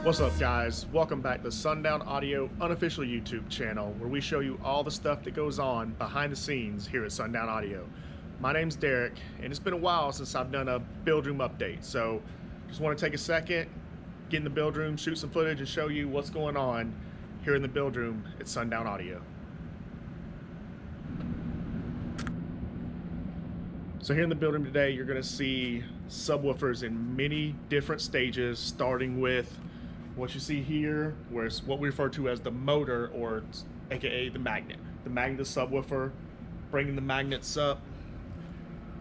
What's up, guys? Welcome back to Sundown Audio unofficial YouTube channel, where we show you all the stuff that goes on behind the scenes here at Sundown Audio. My name's Derek, and it's been a while since I've done a build room update, so just want to take a second, get in the build room, shoot some footage, and show you what's going on here in the build room at Sundown Audio. So here in the build room today, you're going to see subwoofers in many different stages, starting with what you see here, where it's what we refer to as the motor, or aka the magnet. The magnet is subwoofer, bringing the magnets up,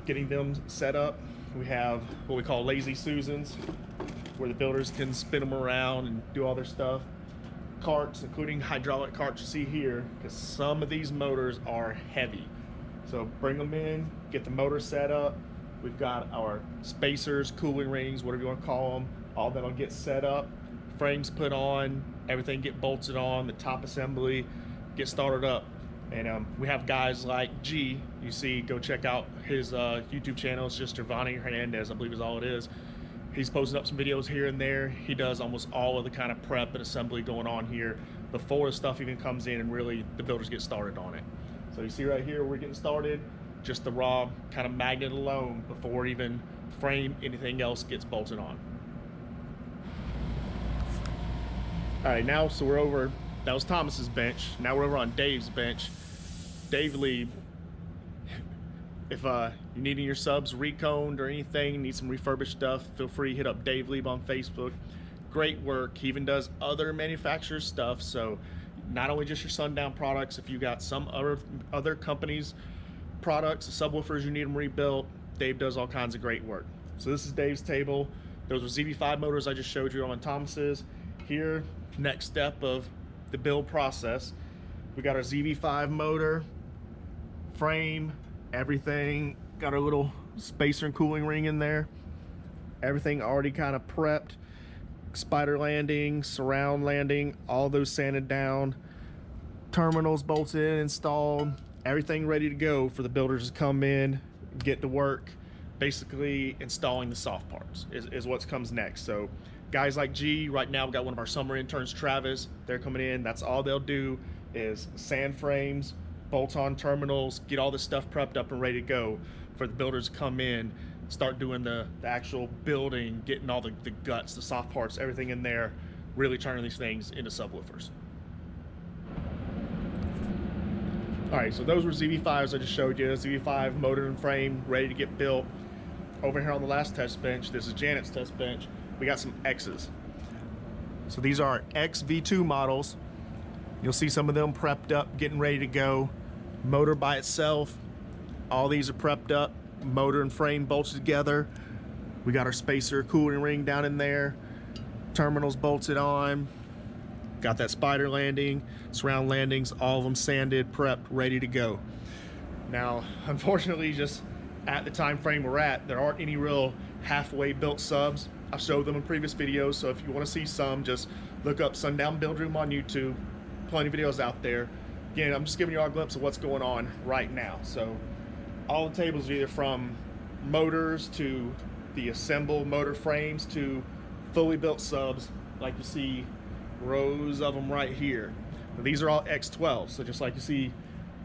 getting them set up. We have what we call lazy Susans, where the builders can spin them around and do all their stuff. Carts, including hydraulic carts you see here, because some of these motors are heavy. So bring them in, get the motor set up. We've got our spacers, cooling rings, whatever you want to call them. All that'll get set up, frames put on, everything get bolted on, the top assembly get started up. And we have guys like G, you see, go check out his YouTube channel. It's just Giovanni Hernandez, I believe is all it is. He's posting up some videos here and there. He does almost all of the kind of prep and assembly going on here before the stuff even comes in and really the builders get started on it. So you see right here, we're getting started, just the raw kind of magnet alone before even frame, anything else gets bolted on. All right, now, so we're over, that was Thomas's bench. Now we're over on Dave's bench. Dave Lee, if you're needing your subs reconed or anything, need some refurbished stuff, feel free to hit up Dave Lee on Facebook. Great work. He even does other manufacturer stuff, so not only just your Sundown products, if you got some other companies' products, subwoofers, you need them rebuilt, Dave does all kinds of great work. So this is Dave's table. Those were ZV5 motors I just showed you on Thomas's. Here, next step of the build process, we got our ZV5 motor, frame, everything, got our little spacer and cooling ring in there, everything already kind of prepped, spider landing, surround landing, all those sanded down, terminals bolted in, installed, everything ready to go for the builders to come in, get to work. Basically installing the soft parts is what comes next. So guys like G, right now we've got one of our summer interns, Travis, they're coming in. That's all they'll do is sand frames, bolt on terminals, get all this stuff prepped up and ready to go for the builders to come in, start doing the actual building, getting all the guts, the soft parts, everything in there, really turning these things into subwoofers. All right, so those were ZV5s I just showed you. ZV5 motor and frame ready to get built. Over here on the last test bench, this is Janet's test bench, we got some X's. So these are X V2 models. You'll see some of them prepped up, getting ready to go. Motor by itself, all these are prepped up, motor and frame bolted together. We got our spacer cooling ring down in there, terminals bolted on, got that spider landing, surround landings, all of them sanded, prepped, ready to go. Now, unfortunately, just at the time frame we're at, there aren't any real halfway built subs. I've showed them in previous videos, so if you want to see some, just look up Sundown Build Room on YouTube. Plenty of videos out there. Again, I'm just giving you all a glimpse of what's going on right now. So all the tables are either from motors to the assembled motor frames to fully built subs, like you see rows of them right here. Now, these are all X12s, so just like you see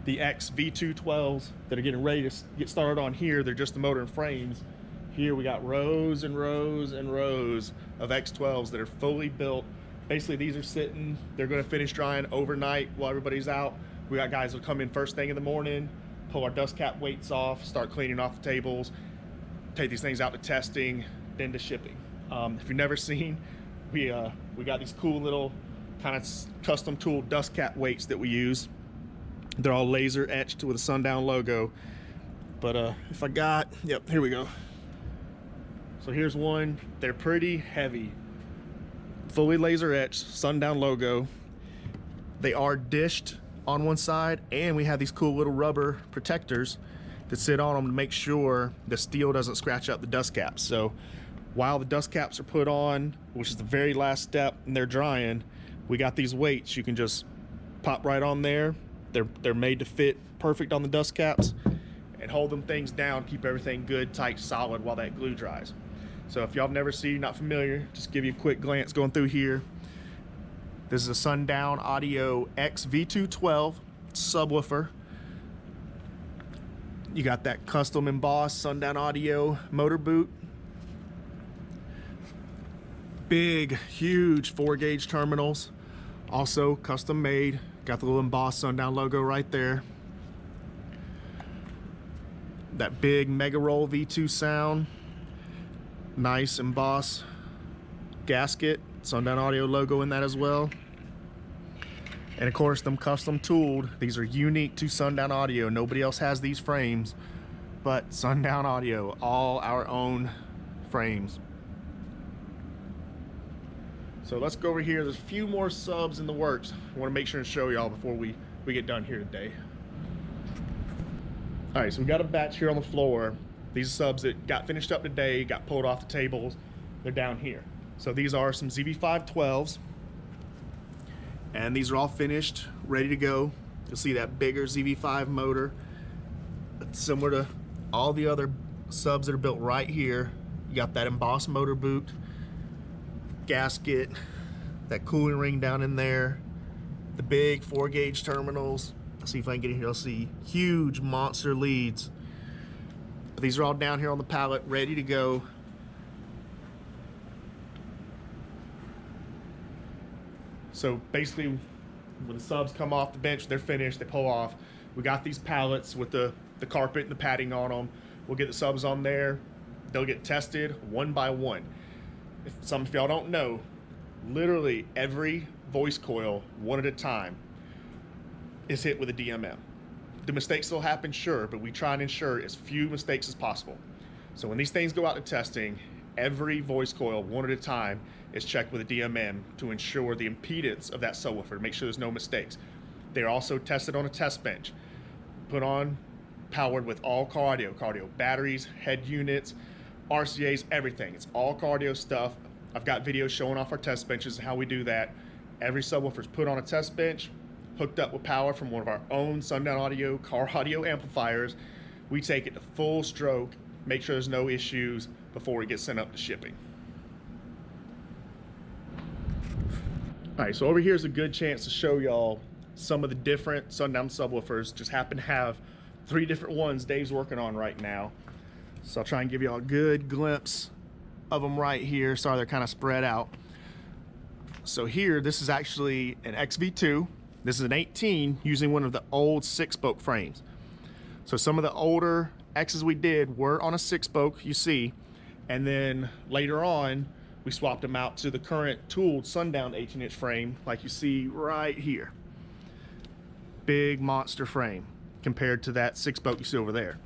the X V212s that are getting ready to get started on here, they're just the motor and frames. Here we got rows and rows and rows of X12s that are fully built. Basically, these are sitting, they're gonna finish drying overnight while everybody's out. We got guys that come in first thing in the morning, pull our dust cap weights off, start cleaning off the tables, take these things out to testing, then to shipping. If you've never seen, we got these cool little kind of custom tool dust cap weights that we use. They're all laser etched with a Sundown logo. But if I got, yep, here we go. So here's one, they're pretty heavy. Fully laser etched, Sundown logo. They are dished on one side, and we have these cool little rubber protectors that sit on them to make sure the steel doesn't scratch up the dust caps. So while the dust caps are put on, which is the very last step, and they're drying, we got these weights you can just pop right on there. They're made to fit perfect on the dust caps and hold them things down, keep everything good, tight, solid while that glue dries. So if y'all have never seen, not familiar, just give you a quick glance going through here. This is a Sundown Audio X V212 subwoofer. You got that custom embossed Sundown Audio motor boot. Big, huge 4-gauge terminals. Also custom made. Got the little embossed Sundown logo right there. That big Mega Roll V2 sound. Nice embossed gasket. Sundown Audio logo in that as well. And of course, them custom tooled. These are unique to Sundown Audio. Nobody else has these frames, but Sundown Audio, all our own frames. So let's go over here. There's a few more subs in the works. I want to make sure and show y'all before we get done here today. All right, so we got a batch here on the floor. These are subs that got finished up today, got pulled off the tables. They're down here. So these are some ZV512s. And these are all finished, ready to go. You'll see that bigger ZV5 motor. It's similar to all the other subs that are built right here. You got that embossed motor boot, gasket, that cooling ring down in there, the big 4-gauge terminals. Let's see if I can get in here. I'll see huge monster leads. But these are all down here on the pallet, ready to go. So basically, when the subs come off the bench, they're finished, they pull off. We got these pallets with the carpet and the padding on them. We'll get the subs on there. They'll get tested one by one. If some of y'all don't know, literally every voice coil, one at a time, is hit with a DMM. Do mistakes still happen? Sure, but we try and ensure as few mistakes as possible. So when these things go out to testing, every voice coil, one at a time, is checked with a DMM to ensure the impedance of that subwoofer, to make sure there's no mistakes. They're also tested on a test bench, put on, powered with all car audio batteries, head units, RCAs, everything. It's all car audio stuff. I've got videos showing off our test benches and how we do that. Every subwoofer is put on a test bench, hooked up with power from one of our own Sundown Audio car audio amplifiers. We take it to full stroke, make sure there's no issues before it gets sent up to shipping. All right, so over here is a good chance to show y'all some of the different Sundown subwoofers. Just happen to have 3 different ones Dave's working on right now. So I'll try and give y'all a good glimpse of them right here. Sorry, they're kind of spread out. So here, this is actually an XV2. This is an 18 using one of the old 6-spoke frames. So some of the older X's we did were on a 6-spoke, you see, and then later on, we swapped them out to the current tooled Sundown 18-inch frame, like you see right here. Big monster frame compared to that 6-spoke you see over there.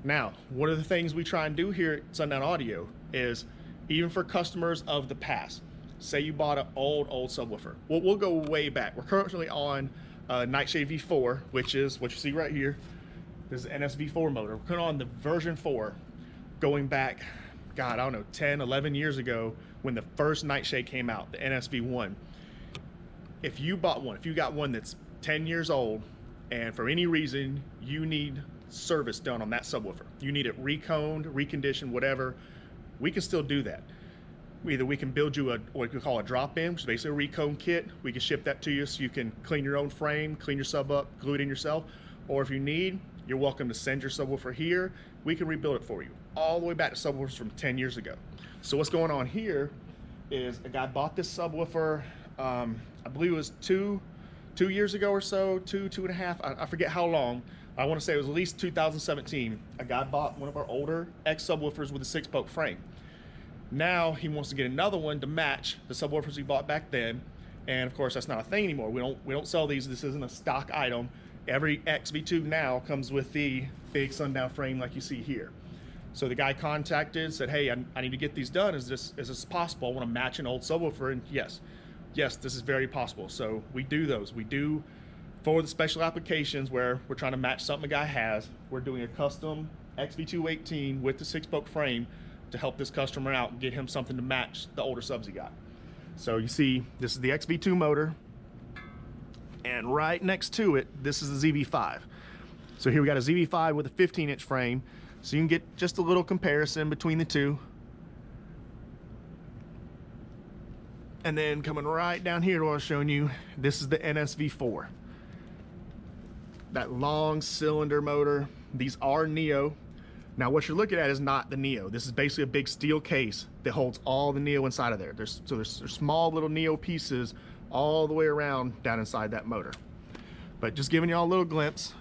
Now, one of the things we try and do here at Sundown Audio is, even for customers of the past, say you bought an old subwoofer. Well, we'll go way back. We're currently on Nightshade V4, which is what you see right here. This is an NSV4 motor. We're on the version 4, going back, God, I don't know, 10, 11 years ago when the first Nightshade came out, the NSV1. If you bought one, if you got one that's 10 years old, and for any reason you need service done on that subwoofer, you need it reconed, reconditioned, whatever, we can still do that. Either we can build you what we call a drop-in, which is basically a recone kit. We can ship that to you so you can clean your own frame, clean your sub up, glue it in yourself. Or if you need, you're welcome to send your subwoofer here. We can rebuild it for you, all the way back to subwoofers from 10 years ago. So what's going on here is a guy bought this subwoofer, I believe it was two years ago or so, two and a half, I forget how long. I want to say it was at least 2017. A guy bought one of our older X subwoofers with a 6-spoke frame. Now he wants to get another one to match the subwoofers he bought back then, and of course that's not a thing anymore. We don't sell these. This isn't a stock item. Every XV2 now comes with the big Sundown frame like you see here. So the guy contacted, said, hey, I need to get these done. Is this possible? I want to match an old subwoofer. And yes, this is very possible. So we do those. We do, for the special applications where we're trying to match something a guy has, we're doing a custom XV218 with the 6-spoke frame to help this customer out and get him something to match the older subs he got. So you see, this is the XV2 motor, and right next to it, this is the ZV5. So here we got a ZV5 with a 15-inch frame, so you can get just a little comparison between the two. And then coming right down here to what I was showing you, this is the NSV4. That long cylinder motor. These are Neo. Now what you're looking at is not the Neo. This is basically a big steel case that holds all the Neo inside of there. There's small little Neo pieces all the way around down inside that motor. But just giving you all a little glimpse.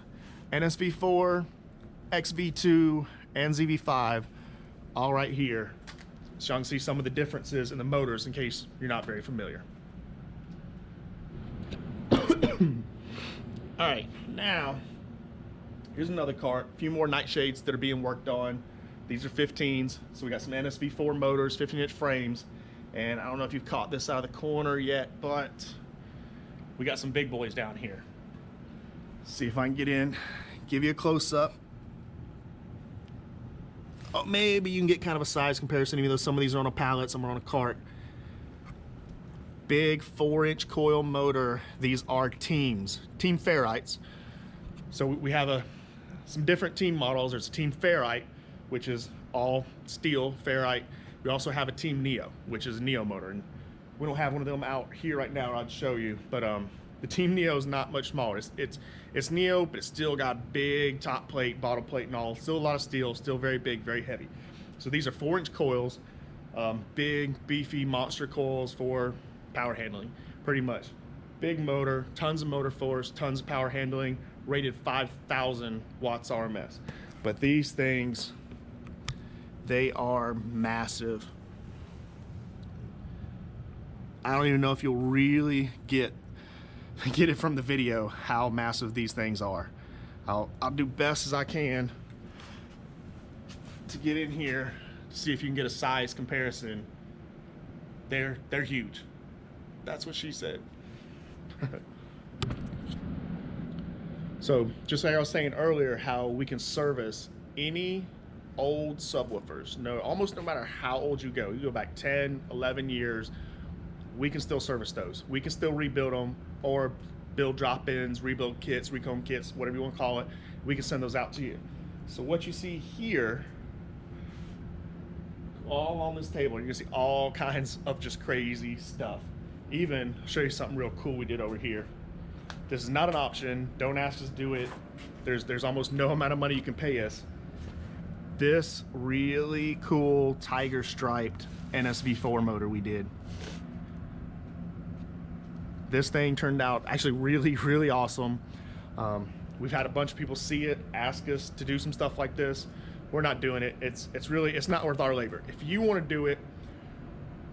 NSV4, XV2, and ZV5 all right here. So you can see some of the differences in the motors in case you're not very familiar. All right, now here's another cart. A few more nightshades that are being worked on. These are 15s, so we got some NSV4 motors, 15-inch frames, and I don't know if you've caught this out of the corner yet, but we got some big boys down here. See if I can get in, give you a close-up. Oh, maybe you can get kind of a size comparison, even though some of these are on a pallet, some are on a cart. Big 4-inch coil motor. These are Team ferrites. So we have some different Team models. There's a Team Ferrite, which is all steel ferrite. We also have a Team Neo, which is a Neo motor, and we don't have one of them out here right now. I'd show you, but the Team Neo is not much smaller. It's Neo, but it's still got big top plate, bottom plate, and all. Still a lot of steel. Still very big, very heavy. So these are 4-inch coils, big, beefy monster coils for power handling, pretty much. Big motor, tons of motor force, tons of power handling, rated 5,000 watts RMS. But these things, they are massive. I don't even know if you'll really get it from the video how massive these things are. I'll do best as I can to get in here to see if you can get a size comparison. They're huge. That's what she said. So just like I was saying earlier, how we can service any old subwoofers. Almost no matter how old you go back 10, 11 years, we can still service those. We can still rebuild them or build drop-ins, rebuild kits, recomb kits, whatever you want to call it. We can send those out to you. So what you see here, all on this table, you're gonna see all kinds of just crazy stuff. Even, I'll show you something real cool we did over here. This is not an option. Don't ask us to do it. There's almost no amount of money you can pay us. This really cool tiger striped NSV4 motor we did. This thing turned out actually really, really awesome. We've had a bunch of people see it, ask us to do some stuff like this. We're not doing it. It's not worth our labor. If you want to do it,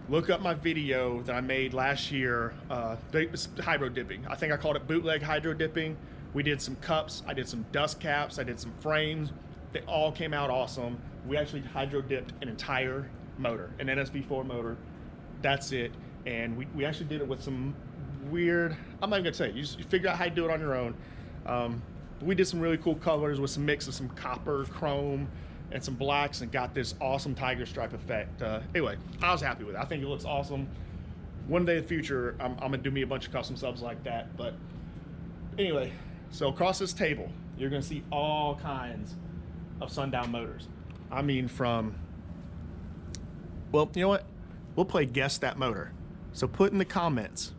look up my video that I made last year, hydro dipping. I think I called it bootleg hydro dipping. We did some cups, I did some dust caps, I did some frames. They all came out awesome. We actually hydro dipped an entire motor, an NSV4 motor. That's it. And we actually did it with some weird, I'm not even gonna say it. You figure out how to do it on your own. We did some really cool colors with some mix of some copper, chrome, and some blacks, and got this awesome tiger stripe effect. Anyway, I was happy with it. I think it looks awesome. One day in the future, I'm gonna do me a bunch of custom subs like that. But anyway, so across this table, you're gonna see all kinds of Sundown motors. I mean, well, you know what? We'll play Guess That Motor. So put in the comments,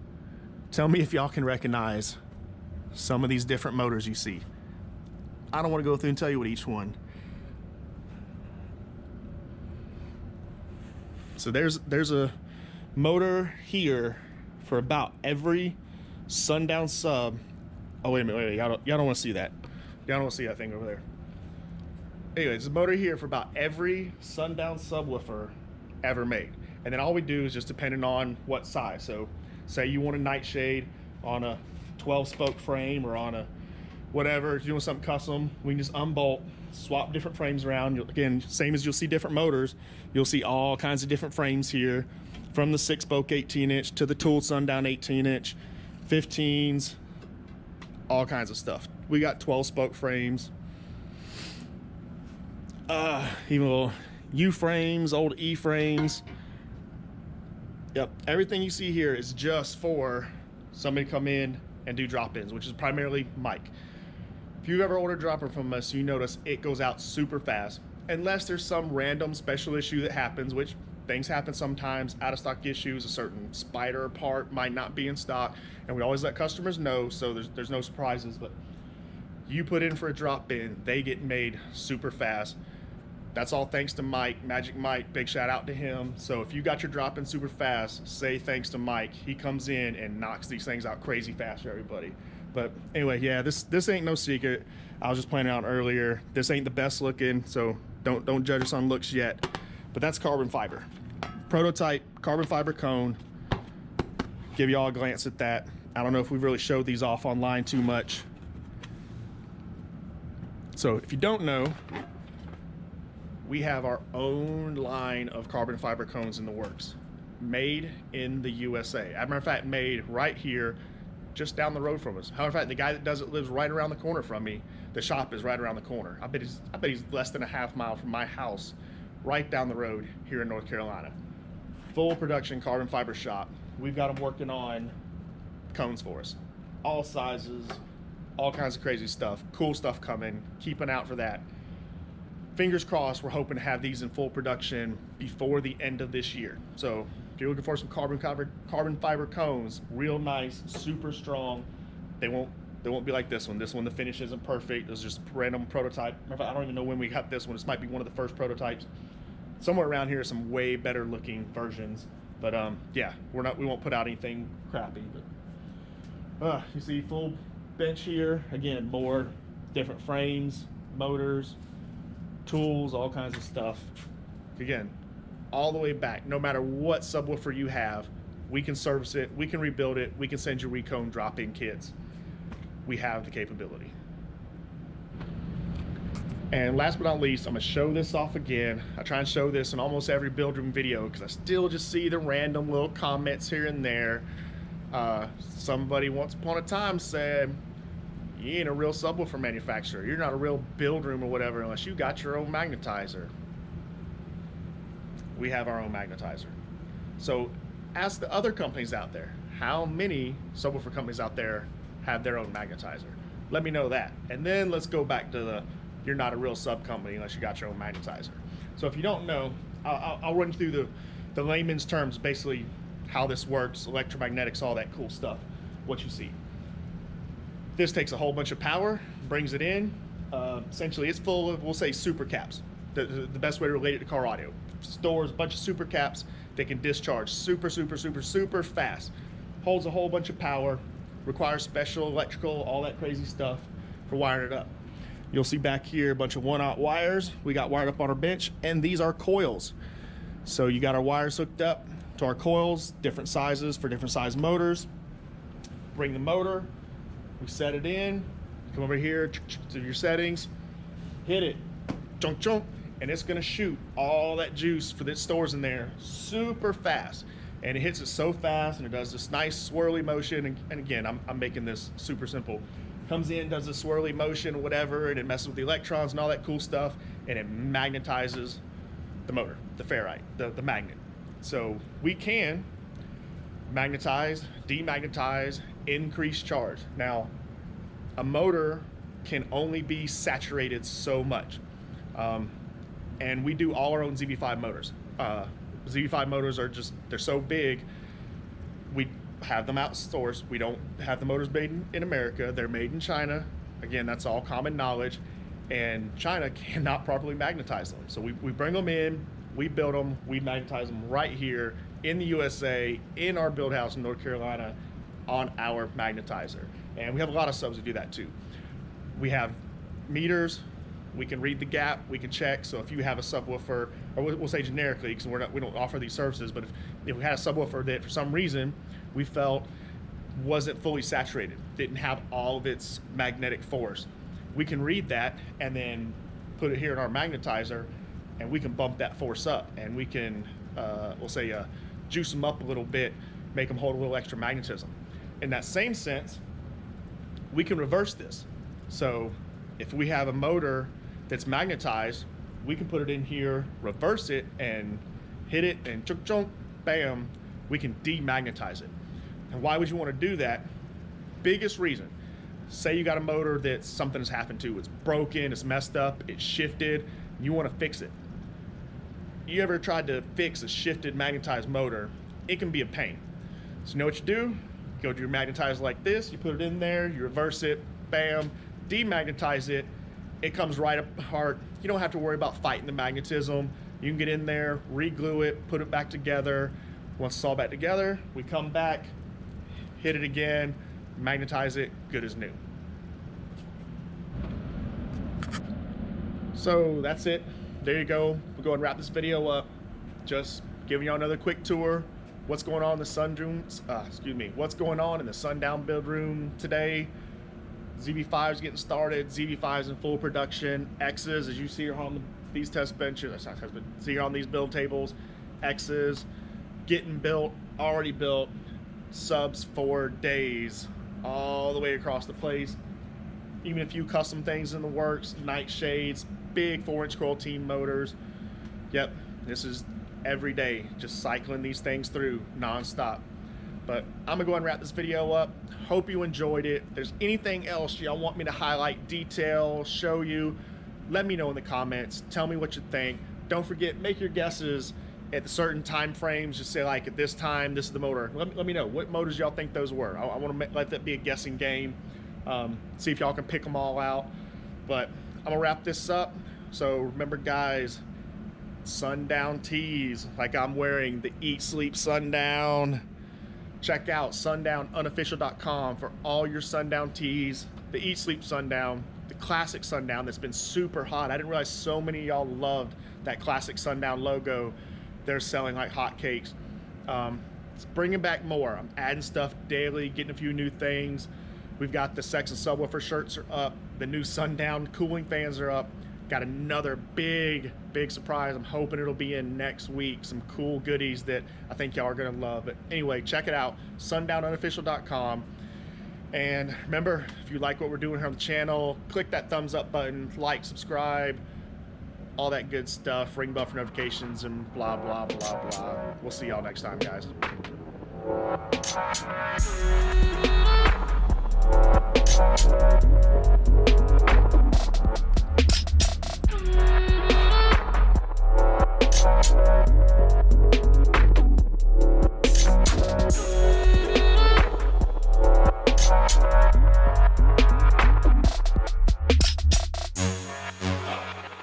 tell me if y'all can recognize some of these different motors you see. I don't want to go through and tell you what each one. So there's a motor here for about every Sundown sub. Oh, wait a minute, y'all don't want to see that. Y'all don't want to see that thing over there. Anyways, there's a motor here for about every Sundown subwoofer ever made. And then all we do is just depending on what size. So say you want a nightshade on a 12-spoke frame or on a whatever, if you're doing something custom, we can just unbolt, swap different frames around. Again, same as you'll see different motors, you'll see all kinds of different frames here, from the 6-spoke 18-inch to the tooled Sundown 18-inch, 15s, all kinds of stuff. We got 12-spoke frames, even little U-frames, old E-frames. Yep, everything you see here is just for somebody to come in and do drop-ins, which is primarily Mike. If you've ever ordered a dropper from us, you notice it goes out super fast, unless there's some random special issue that happens, which Things happen sometimes, out of stock issues, a certain spider part might not be in stock, and we always let customers know, so there's no surprises. But you put in for a drop in, they get made super fast. That's all thanks to Mike, Magic Mike. Big shout out to him. So if you got your drop in super fast, say thanks to Mike. He comes in and knocks these things out crazy fast for everybody. But anyway, yeah, this ain't no secret. I was just pointing out earlier, this ain't the best looking, so don't judge us on looks yet. But that's carbon fiber. Prototype carbon fiber cone. Give y'all a glance at that. I don't know if we've really showed these off online too much. So if you don't know, we have our own line of carbon fiber cones in the works, made in the USA. As a matter of fact, made right here, just down the road from us. However, in fact, the guy that does it lives right around the corner from me. The shop is right around the corner. I bet he's less than a half mile from my house, right down the road here in North Carolina. Full production carbon fiber shop. We've got them working on cones for us, all sizes, all kinds of crazy stuff, cool stuff coming. Keep an eye out for that. Fingers crossed, we're hoping to have these in full production before the end of this year. So if you're looking for some carbon fiber cones, real nice, super strong, they won't be like this one. This one, the finish isn't perfect. It was just a random prototype. I don't even know when we got this one. This might be one of the first prototypes. Somewhere around here, some way better looking versions. But yeah, we won't put out anything crappy. But you see, full bench here. Again, more different frames, motors, tools, all kinds of stuff. Again, all the way back. No matter what subwoofer you have, we can service it, we can rebuild it, we can send you recone drop-in kits. We have the capability. And last but not least, I'm gonna show this off again. I try and show this in almost every build room video because I still just see the random little comments here and there. Somebody once upon a time said, you ain't a real subwoofer manufacturer. You're not a real build room or whatever unless you got your own magnetizer. We have our own magnetizer. So ask the other companies out there, how many subwoofer companies out there have their own magnetizer? Let me know that. And then let's go back to the, you're not a real sub company unless you got your own magnetizer. So if you don't know, I'll run through the layman's terms, basically how this works, electromagnetics, all that cool stuff, what you see. This takes a whole bunch of power, brings it in. Essentially, it's full of, we'll say, super caps. The best way to relate it to car audio. Stores a bunch of super caps that can discharge super fast. Holds a whole bunch of power, requires special electrical, all that crazy stuff for wiring it up. You'll see back here a bunch of 1/aught wires we got wired up on our bench, and these are coils. So you got our wires hooked up to our coils, different sizes for different size motors. Bring the motor, we set it in, come over here to your settings, hit it, chunk chunk, and it's gonna shoot all that juice for that stores in there super fast. And it hits it so fast, and it does this nice swirly motion. And again, I'm making this super simple. Comes in, does a swirly motion, whatever, and it messes with the electrons and all that cool stuff, and it magnetizes the motor, the ferrite, the magnet. So we can magnetize, demagnetize, increase charge. Now, a motor can only be saturated so much. And we do all our own ZV5 motors. ZV5 motors are just, they're so big, we have them outsourced. We don't have the motors made in America. They're made in China. Again, that's all common knowledge. And China cannot properly magnetize them. So we bring them in, we build them, we magnetize them right here in the USA, in our build house in North Carolina, on our magnetizer. And we have a lot of subs that do that too. We have meters, we can read the gap, we can check. So if you have a subwoofer, or we'll say generically, because we don't offer these services, but if we had a subwoofer that for some reason we felt wasn't fully saturated, didn't have all of its magnetic force, we can read that and then put it here in our magnetizer, and we can bump that force up, and we can, we'll say, juice them up a little bit, make them hold a little extra magnetism. In that same sense, we can reverse this. So if we have a motor that's magnetized, we can put it in here, reverse it, and hit it, and chunk chunk, bam, we can demagnetize it. And why would you want to do that? Biggest reason, say you got a motor that something has happened to, it's broken, it's messed up, it's shifted, you want to fix it. you ever tried to fix a shifted magnetized motor, it can be a pain. So you know what you do? Go to your magnetizer like this, you put it in there, you reverse it, bam, demagnetize it, it comes right apart. You don't have to worry about fighting the magnetism. You can get in there, re-glue it, put it back together. Once it's all back together, we come back, hit it again, magnetize it, good as new. So that's it. There you go. We'll go and wrap this video up. Just giving y'all another quick tour. What's going on in the what's going on in the Sundown build room today. ZV5's getting started. ZV5's in full production. X's, as you see here on these test benches, see here on these build tables. X's getting built, already built. Subs for days, all the way across the place. Even a few custom things in the works. Night shades, big 4-inch coil team motors. Yep, this is every day, just cycling these things through non-stop. But I'm gonna go ahead and wrap this video up. Hope you enjoyed it. If there's anything else y'all want me to highlight, detail, show you, let me know in the comments. Tell me what you think. Don't forget, make your guesses at certain time frames. Just say like, at this time, this is the motor. Let me know what motors y'all think those were. I want to let that be a guessing game. See if y'all can pick them all out. But I'm gonna wrap this up. So remember, guys, Sundown tees, like I'm wearing the Eat Sleep Sundown. Check out sundownunofficial.com for all your Sundown tees. The Eat Sleep Sundown, the classic Sundown that's been super hot. I didn't realize so many of y'all loved that classic Sundown logo. They're selling like hotcakes. It's bringing back more. I'm adding stuff daily, getting a few new things. We've got the Sex and Subwoofer shirts are up. The new Sundown cooling fans are up. Got another big surprise. I'm hoping it'll be in next week. Some cool goodies that I think y'all are gonna love. But anyway, check it out, sundownunofficial.com. And remember, if you like what we're doing here on the channel, click that thumbs up button, like, subscribe, all that good stuff, ring bell for notifications, and blah, blah, blah, blah. We'll see y'all next time, guys.